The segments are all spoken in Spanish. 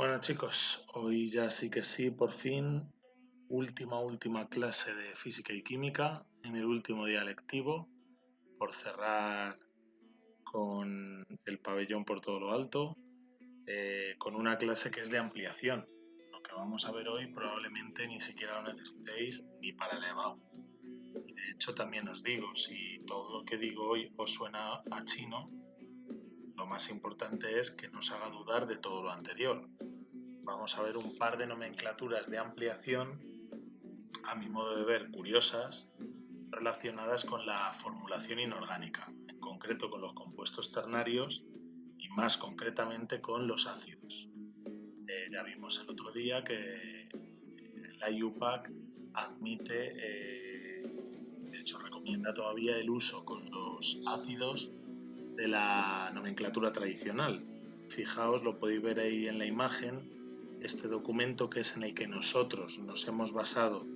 Bueno chicos, hoy ya sí que sí, por fin, última clase de física y química en el último día lectivo, por cerrar con el pabellón por todo lo alto, con una clase que es de ampliación. Lo que vamos a ver hoy probablemente ni siquiera lo necesitéis ni para elevado. Y de hecho también os digo, si todo lo que digo hoy os suena a chino, lo más importante es que no os haga dudar de todo lo anterior. Vamos a ver un par de nomenclaturas de ampliación, a mi modo de ver, curiosas, relacionadas con la formulación inorgánica, en concreto con los compuestos ternarios y más concretamente con los ácidos. Ya vimos el otro día que la IUPAC admite, de hecho recomienda todavía el uso con los ácidos de la nomenclatura tradicional. Fijaos, lo podéis ver ahí en la imagen, este documento que es en el que nosotros nos hemos basado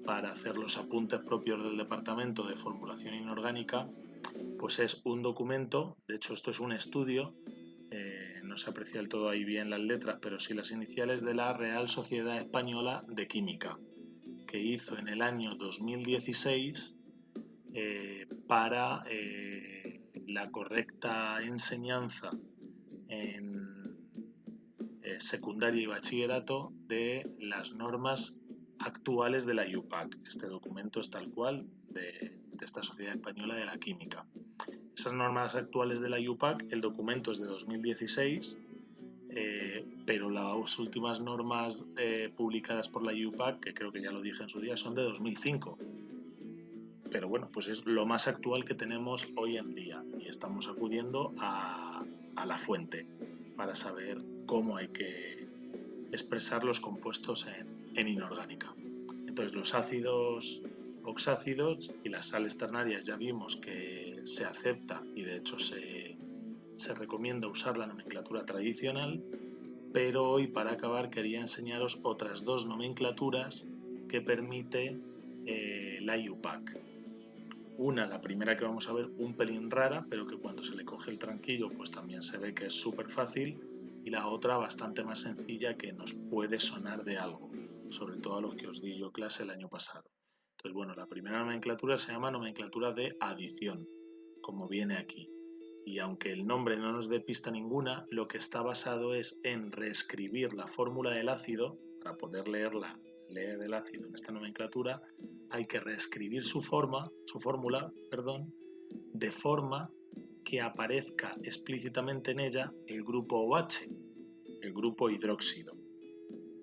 para hacer los apuntes propios del departamento de formulación inorgánica, pues es un documento, de hecho esto es un estudio, no se aprecia del todo ahí bien las letras, pero sí las iniciales de la Real Sociedad Española de Química, que hizo en el año 2016 para la correcta enseñanza en secundaria y bachillerato de las normas actuales de la IUPAC. Este documento es tal cual de esta Sociedad Española de la Química. Esas normas actuales de la IUPAC, el documento es de 2016, pero las últimas normas publicadas por la IUPAC, que creo que ya lo dije en su día, son de 2005. Pero bueno, pues es lo más actual que tenemos hoy en día y estamos acudiendo a la fuente para saber cómo hay que expresar los compuestos en inorgánica. Entonces los ácidos oxácidos y las sales ternarias ya vimos que se acepta y de hecho se recomienda usar la nomenclatura tradicional, pero hoy para acabar quería enseñaros otras dos nomenclaturas que permite la IUPAC. Una, la primera que vamos a ver, un pelín rara, pero que cuando se le coge el tranquillo pues también se ve que es súper fácil, y la otra bastante más sencilla que nos puede sonar de algo, sobre todo a los que os di yo clase el año pasado. Entonces, bueno, la primera nomenclatura se llama nomenclatura de adición, como viene aquí. Y aunque el nombre no nos dé pista ninguna, lo que está basado es en reescribir la fórmula del ácido para poder leer el ácido en esta nomenclatura. Hay que reescribir su fórmula, de forma que aparezca explícitamente en ella el grupo OH, el grupo hidróxido,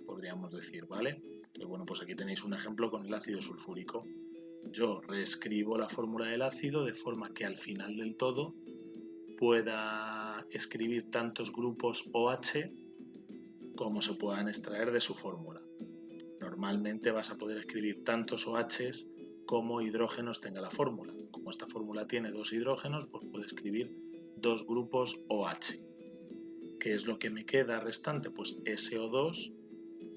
podríamos decir, ¿vale? Entonces, bueno, pues aquí tenéis un ejemplo con el ácido sulfúrico. Yo reescribo la fórmula del ácido de forma que al final del todo pueda escribir tantos grupos OH como se puedan extraer de su fórmula. Normalmente vas a poder escribir tantos OHs como hidrógenos tenga la fórmula. Como esta fórmula tiene dos hidrógenos, pues puedo escribir dos grupos OH. ¿Qué es lo que me queda restante? Pues SO2,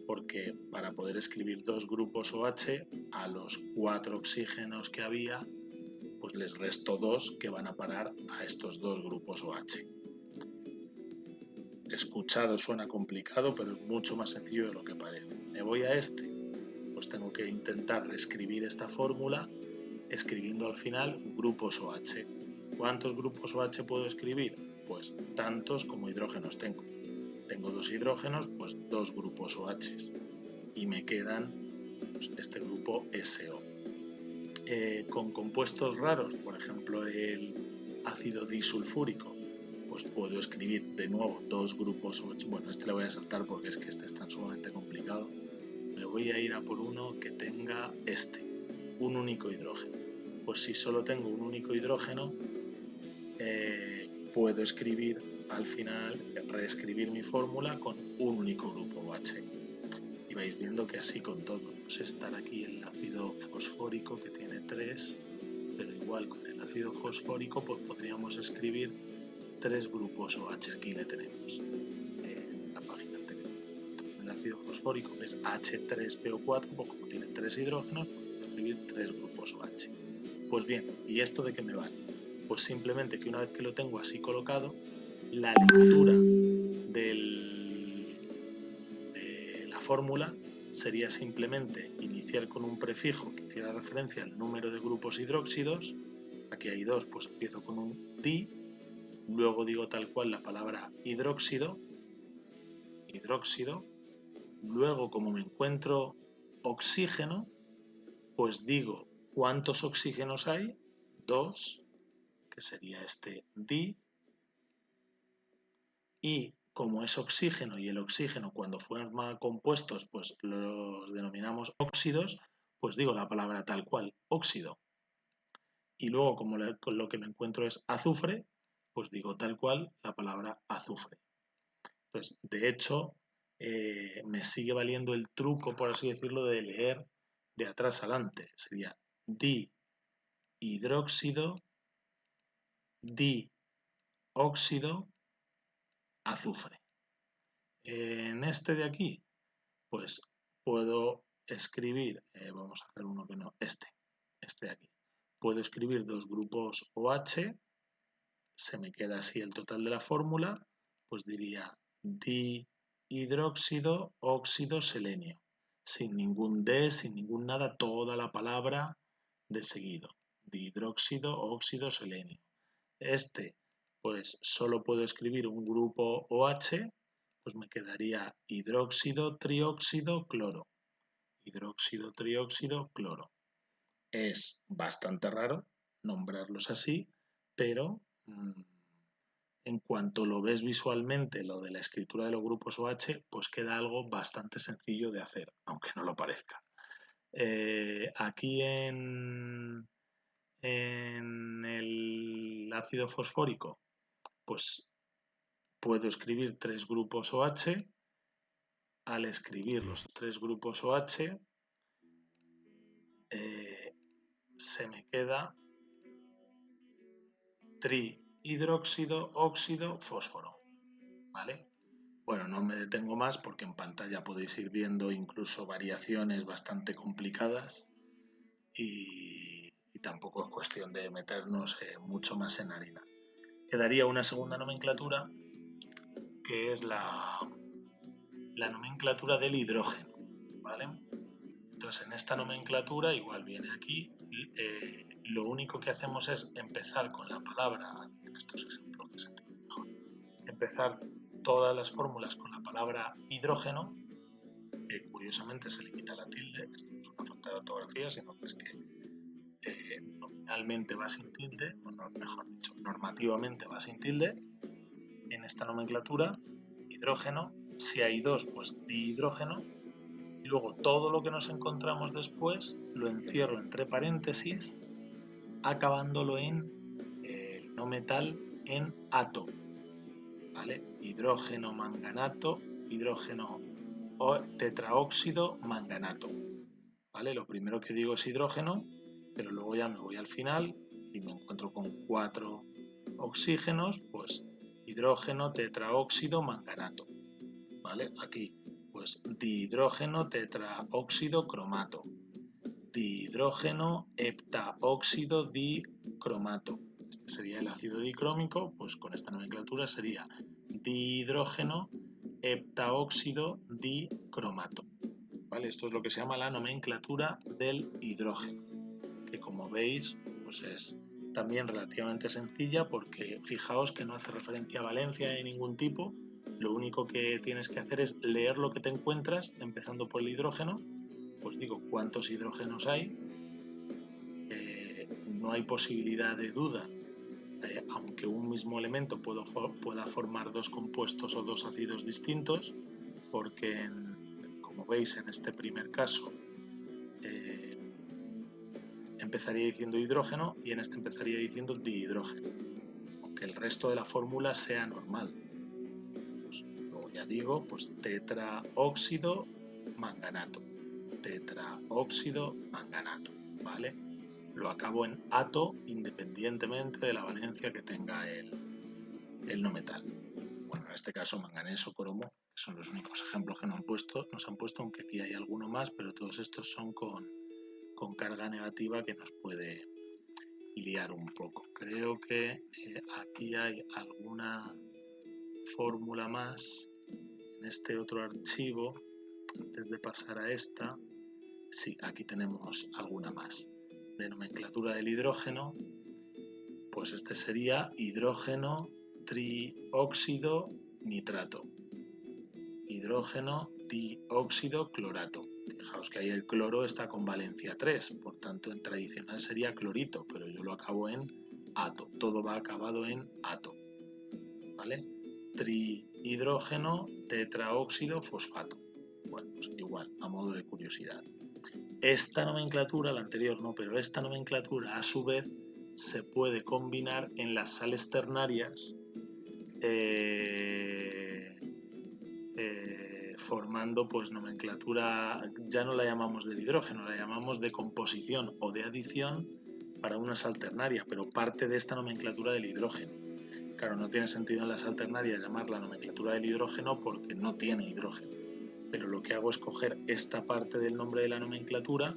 porque para poder escribir dos grupos OH a los 4 oxígenos que había, pues les resto 2 que van a parar a estos dos grupos OH. Escuchado suena complicado, pero es mucho más sencillo de lo que parece. Me voy a este, pues tengo que intentar reescribir esta fórmula escribiendo al final grupos OH. ¿Cuántos grupos OH puedo escribir? Pues tantos como hidrógenos tengo. Tengo dos hidrógenos, pues dos grupos OH. Y me quedan pues, este grupo SO. Con compuestos raros, por ejemplo el ácido disulfúrico, pues puedo escribir de nuevo dos grupos OH. Bueno, este le voy a saltar porque es que este es tan sumamente complicado. Me voy a ir a por uno que tenga un único hidrógeno. Pues si solo tengo un único hidrógeno, puedo escribir al final, reescribir mi fórmula con un único grupo OH. Y vais viendo que así con todo. Pues estar aquí el ácido fosfórico que tiene 3, pero igual con el ácido fosfórico pues podríamos escribir 3 grupos OH. Aquí le tenemos en la página anterior. El ácido fosfórico que es H3PO4, pues como tiene 3 hidrógenos, podemos escribir 3 grupos OH. Pues bien, ¿y esto de qué me vale? Pues simplemente que una vez que lo tengo así colocado, la lectura del fórmula sería simplemente iniciar con un prefijo que hiciera referencia al número de grupos hidróxidos. Aquí hay 2, pues empiezo con un di, luego digo tal cual la palabra hidróxido, luego como me encuentro oxígeno, pues digo cuántos oxígenos hay, 2, que sería este di, y como es oxígeno y el oxígeno cuando forma compuestos pues los denominamos óxidos, pues digo la palabra tal cual, óxido. Y luego como con lo que me encuentro es azufre, pues digo tal cual la palabra azufre. Entonces, de hecho, me sigue valiendo el truco, por así decirlo, de leer de atrás adelante. Sería dihidróxido, dióxido, azufre. En este de aquí, pues puedo escribir, vamos a hacer uno que no, este de aquí. Puedo escribir 2 grupos OH, se me queda así el total de la fórmula, pues diría dihidróxido, óxido, selenio. Sin ningún D, sin ningún nada, toda la palabra de seguido. Dihidróxido, óxido, selenio. Este, pues solo puedo escribir un grupo OH, pues me quedaría hidróxido, trióxido, cloro. Hidróxido, trióxido, cloro. Es bastante raro nombrarlos así, pero en cuanto lo ves visualmente, lo de la escritura de los grupos OH, pues queda algo bastante sencillo de hacer, aunque no lo parezca. Aquí en el ácido fosfórico, pues puedo escribir 3 grupos OH. Al escribir los 3 grupos OH, se me queda trihidróxido, óxido, fósforo. ¿Vale? Bueno, no me detengo más porque en pantalla podéis ir viendo incluso variaciones bastante complicadas y tampoco es cuestión de meternos mucho más en harina. Quedaría una segunda nomenclatura que es la nomenclatura del hidrógeno, ¿vale? Entonces en esta nomenclatura, igual viene aquí, lo único que hacemos es empezar con la palabra, en estos ejemplos que se entiende mejor, empezar todas las fórmulas con la palabra hidrógeno, que curiosamente se le quita la tilde, esto no es una falta de ortografía, sino que es que nominalmente va sin tilde, o no, mejor dicho, normativamente va sin tilde, en esta nomenclatura, hidrógeno, si hay 2, pues dihidrógeno, y luego todo lo que nos encontramos después lo encierro entre paréntesis, acabándolo en no metal en ato, ¿vale? Hidrógeno manganato, hidrógeno tetraóxido manganato, ¿vale? Lo primero que digo es hidrógeno, pero luego ya me voy al final y me encuentro con 4 oxígenos, pues hidrógeno tetraóxido manganato, ¿vale? Aquí, pues dihidrógeno tetraóxido cromato, dihidrógeno heptaóxido dicromato. Este sería el ácido dicrómico, pues con esta nomenclatura sería dihidrógeno heptaóxido dicromato. ¿Vale? Esto es lo que se llama la nomenclatura del hidrógeno, que como veis pues es también relativamente sencilla porque fijaos que no hace referencia a valencia de ningún tipo, lo único que tienes que hacer es leer lo que te encuentras empezando por el hidrógeno, pues digo cuántos hidrógenos hay, no hay posibilidad de duda, aunque un mismo elemento pueda formar 2 compuestos o 2 ácidos distintos, porque como veis en este primer caso empezaría diciendo hidrógeno y en este empezaría diciendo dihidrógeno, aunque el resto de la fórmula sea normal. Pues, luego ya digo, pues tetraóxido manganato, tetraóxido manganato, ¿vale? Lo acabo en ato independientemente de la valencia que tenga el no metal. Bueno, en este caso manganeso, cromo, que son los únicos ejemplos que nos han puesto, aunque aquí hay alguno más, pero todos estos son con carga negativa que nos puede liar un poco. Creo que aquí hay alguna fórmula más en este otro archivo, antes de pasar a esta, sí, aquí tenemos alguna más. De nomenclatura del hidrógeno, pues este sería hidrógeno trióxido nitrato. Hidrógeno dióxido clorato. Fijaos que ahí el cloro está con valencia 3, por tanto en tradicional sería clorito, pero yo lo acabo en ato. Todo va acabado en ato. ¿Vale? Trihidrógeno tetraóxido fosfato. Bueno, pues igual, a modo de curiosidad. Esta nomenclatura, la anterior no, pero esta nomenclatura a su vez se puede combinar en las sales ternarias formando pues nomenclatura, ya no la llamamos de hidrógeno, la llamamos de composición o de adición para una sal ternaria, pero parte de esta nomenclatura del hidrógeno. Claro, no tiene sentido en la sal ternaria llamarla nomenclatura del hidrógeno porque no tiene hidrógeno, pero lo que hago es coger esta parte del nombre de la nomenclatura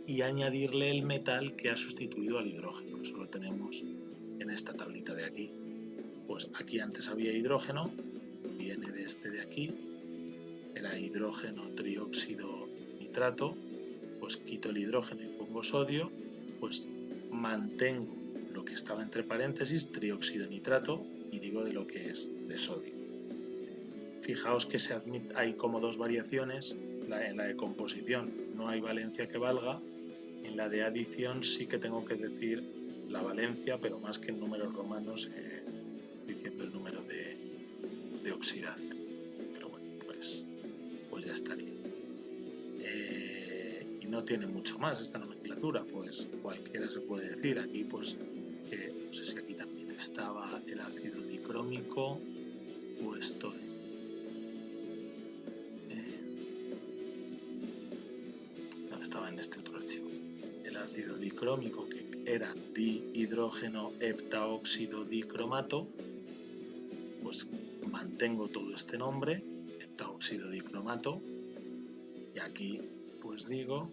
y añadirle el metal que ha sustituido al hidrógeno. Eso lo tenemos en esta tablita de aquí. Pues aquí antes había hidrógeno, viene de este de aquí, era hidrógeno trióxido nitrato, pues quito el hidrógeno y pongo sodio, pues mantengo lo que estaba entre paréntesis, trióxido nitrato, y digo de lo que es, de sodio. Fijaos que hay como dos variaciones, en la de composición no hay valencia que valga, en la de adición sí que tengo que decir la valencia, pero más que en números romanos, diciendo el número de oxidación. Pero bueno, pues ya estaría. Y no tiene mucho más esta nomenclatura, pues cualquiera se puede decir. Aquí pues, no sé si aquí también estaba el ácido dicrómico o esto. No, estaba en este otro archivo. El ácido dicrómico, que era dihidrógeno heptaóxido dicromato, pues mantengo todo este nombre, heptaóxido dicromato, y aquí pues digo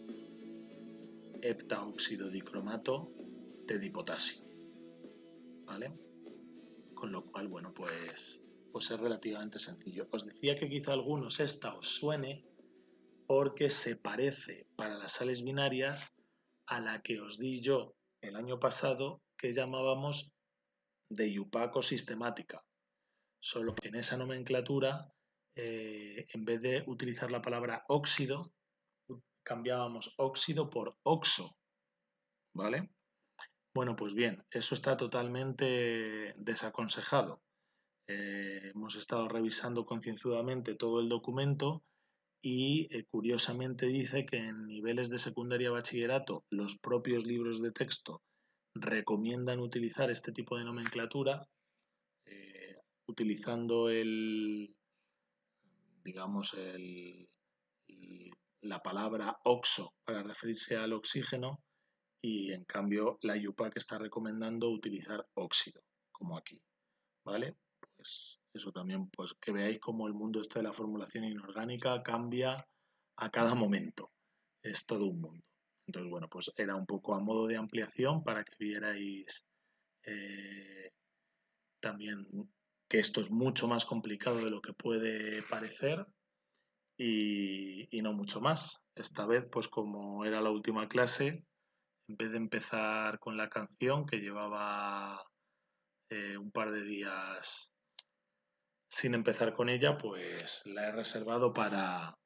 heptaóxido dicromato de dipotasio, ¿vale? Con lo cual, bueno, pues es relativamente sencillo. Os decía que quizá a algunos esta os suene porque se parece para las sales binarias a la que os di yo el año pasado que llamábamos de IUPAC sistemática. Solo que en esa nomenclatura, en vez de utilizar la palabra óxido, cambiábamos óxido por oxo, ¿vale? Bueno, pues bien, eso está totalmente desaconsejado. Hemos estado revisando concienzudamente todo el documento y curiosamente dice que en niveles de secundaria bachillerato los propios libros de texto recomiendan utilizar este tipo de nomenclatura utilizando la palabra oxo para referirse al oxígeno, y en cambio la IUPAC está recomendando utilizar óxido, como aquí, ¿vale? Pues eso también, pues que veáis cómo el mundo este de la formulación inorgánica cambia a cada momento, es todo un mundo. Entonces, bueno, pues era un poco a modo de ampliación para que vierais también que esto es mucho más complicado de lo que puede parecer y no mucho más. Esta vez, pues como era la última clase, en vez de empezar con la canción que llevaba un par de días sin empezar con ella, pues la he reservado para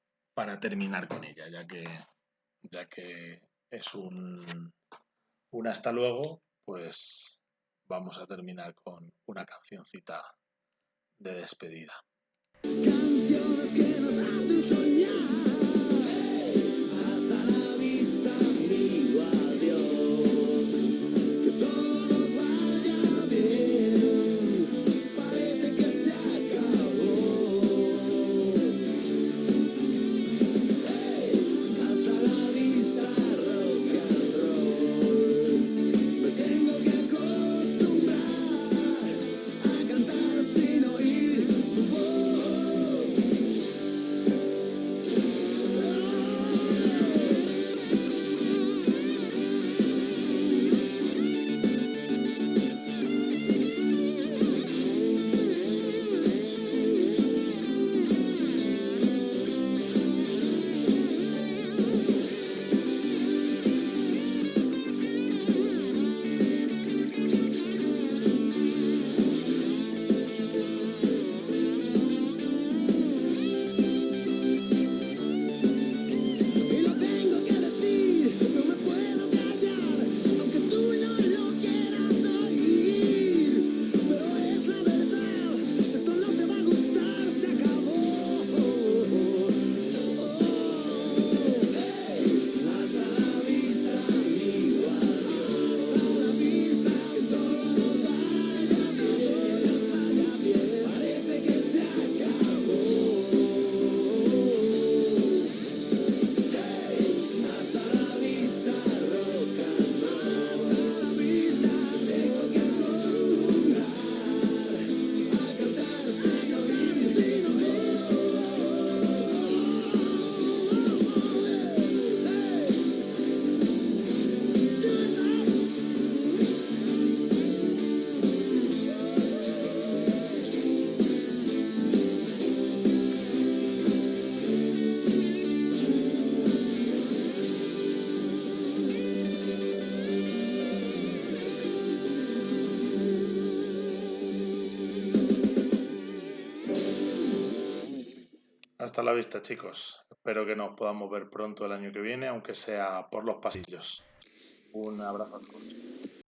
terminar con ella, ya que es un hasta luego, pues vamos a terminar con una cancioncita de despedida. Canciones que nos hacen soñar. Hasta la vista, amigo, adiós. Que todo nos vaya bien. Parece que se acabó. Hasta la vista, rock and roll. Me tengo que acostumbrar a cantar sin oír tu voz. Hasta la vista, chicos. Espero que nos podamos ver pronto el año que viene, aunque sea por los pasillos. Un abrazo a todos.